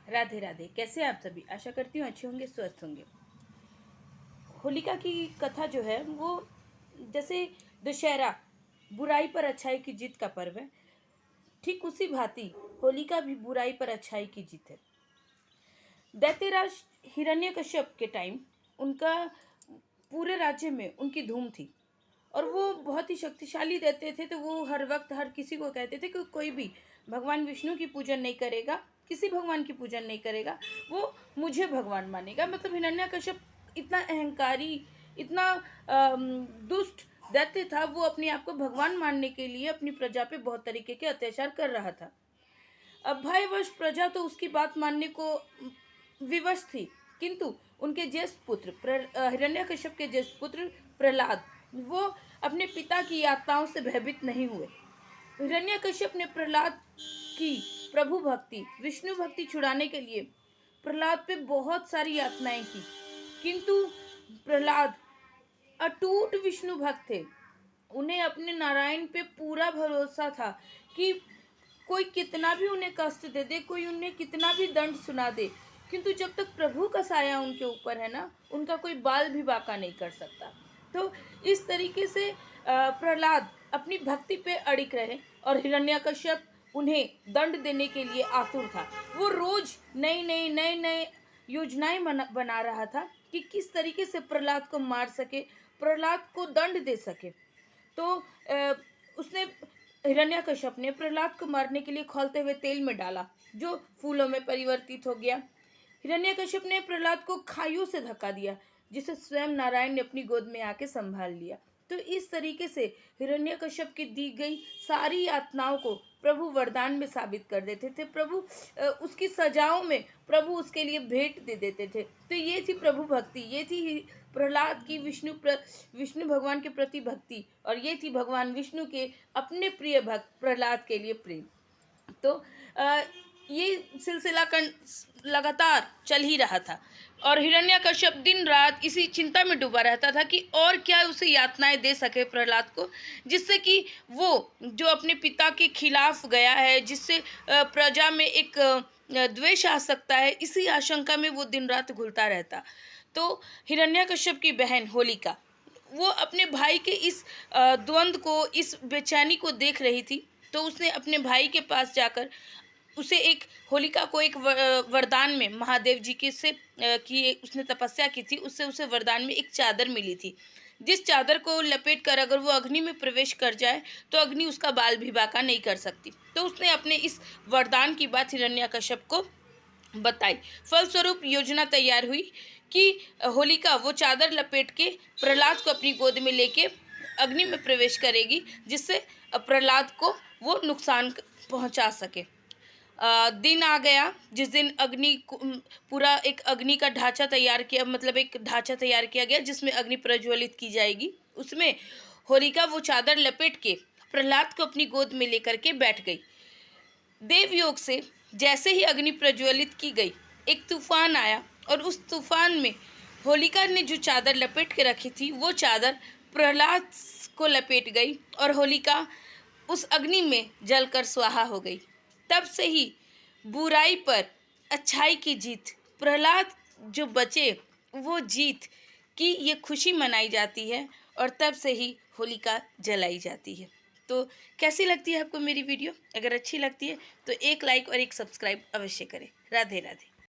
राधे राधे। कैसे हैं आप सभी? आशा करती हूँ अच्छे होंगे, स्वस्थ होंगे। होलिका की कथा जो है वो जैसे दशहरा बुराई पर अच्छाई की जीत का पर्व है, ठीक उसी भांति होलिका भी बुराई पर अच्छाई की जीत है। दैत्यराज हिरण्यकश्यप के टाइम उनका पूरे राज्य में उनकी धूम थी और वो बहुत ही शक्तिशाली दैत्य थे। तो वो हर वक्त हर किसी को कहते थे कि कोई भी भगवान विष्णु की पूजन नहीं करेगा, किसी भगवान की पूजन नहीं करेगा, वो मुझे भगवान मानेगा। मतलब हिरण्यकश्यप इतना अहंकारी, इतना दुष्ट दैत्य था। वो अपने आप को भगवान मानने के लिए अपनी प्रजा पे बहुत तरीके के अत्याचार कर रहा था। अब भयवश प्रजा तो उसकी बात मानने को विवश थी, किंतु उनके ज्येष्ठ पुत्र हिरण्यकश्यप के ज्येष्ठ पुत्र प्रहलाद वो अपने पिता की यातनाओं से भयभीत नहीं हुए। हिरण्यकश्यप ने प्रहलाद की प्रभु भक्ति, विष्णु भक्ति छुड़ाने के लिए प्रहलाद पे बहुत सारी यातनाएं की, किंतु प्रहलाद अटूट विष्णु भक्त थे। उन्हें अपने नारायण पे पूरा भरोसा था कि कोई कितना भी उन्हें कष्ट दे दे, कोई उन्हें कितना भी दंड सुना दे, किंतु जब तक प्रभु का साया उनके ऊपर है ना, उनका कोई बाल भी बांका नहीं कर सकता। तो इस तरीके से प्रहलाद अपनी भक्ति पे अड़िग रहे और हिरण्यकश्यप उन्हें दंड देने के लिए आतुर था। वो रोज नए योजनाएं बना रहा था कि किस तरीके से प्रहलाद को मार सके, प्रहलाद को दंड दे सके। तो उसने हिरण्यकश्यप ने प्रहलाद को मारने के लिए खौलते हुए तेल में डाला, जो फूलों में परिवर्तित हो गया। हिरण्यकश्यप ने प्रहलाद को खाइयों से धक्का दिया, जिसे स्वयं नारायण ने अपनी गोद में आके संभाल लिया। तो इस तरीके से हिरण्यकश्यप की दी गई सारी यातनाओं को प्रभु वरदान में साबित कर देते थे। प्रभु उसकी सजाओं में प्रभु उसके लिए भेंट दे देते थे। तो ये थी प्रभु भक्ति, ये थी प्रहलाद की विष्णु भगवान के प्रति भक्ति, और ये थी भगवान विष्णु के अपने प्रिय भक्त प्रहलाद के लिए प्रेम। तो ये सिलसिला लगातार चल ही रहा था और हिरण्यकश्यप दिन रात इसी चिंता में डूबा रहता था कि और क्या उसे यातनाएं दे सके प्रहलाद को, जिससे कि वो जो अपने पिता के खिलाफ गया है, जिससे प्रजा में एक द्वेष आ सकता है, इसी आशंका में वो दिन रात घुलता रहता। तो हिरण्यकश्यप की बहन होलिका वो अपने भाई के इस द्वंद्व को, इस बेचैनी को देख रही थी। तो उसने अपने भाई के पास जाकर उसे होलिका को एक वरदान में महादेव जी की से की उसने तपस्या की थी, उससे उसे वरदान में एक चादर मिली थी, जिस चादर को लपेट कर अगर वो अग्नि में प्रवेश कर जाए तो अग्नि उसका बाल भी बांका नहीं कर सकती। तो उसने अपने इस वरदान की बात हिरण्यकश्यप को बताई। फलस्वरूप योजना तैयार हुई कि होलिका वो चादर लपेट के प्रहलाद को अपनी गोद में लेके अग्नि में प्रवेश करेगी, जिससे प्रहलाद को वो नुकसान पहुंचा सके। दिन आ गया जिस दिन पूरा एक अग्नि का ढांचा तैयार किया, मतलब एक ढांचा तैयार किया गया जिसमें अग्नि प्रज्वलित की जाएगी। उसमें होलिका वो चादर लपेट के प्रहलाद को अपनी गोद में लेकर के बैठ गई। देवयोग से जैसे ही अग्नि प्रज्वलित की गई, एक तूफान आया और उस तूफान में होलिका ने जो चादर लपेट के रखी थी वो चादर प्रहलाद को लपेट गई और होलिका उस अग्नि में जलकर स्वाहा हो गई। तब से ही बुराई पर अच्छाई की जीत, प्रहलाद जो बचे वो जीत की ये खुशी मनाई जाती है और तब से ही होलिका जलाई जाती है। तो कैसी लगती है आपको मेरी वीडियो? अगर अच्छी लगती है तो एक लाइक और एक सब्सक्राइब अवश्य करें। राधे राधे।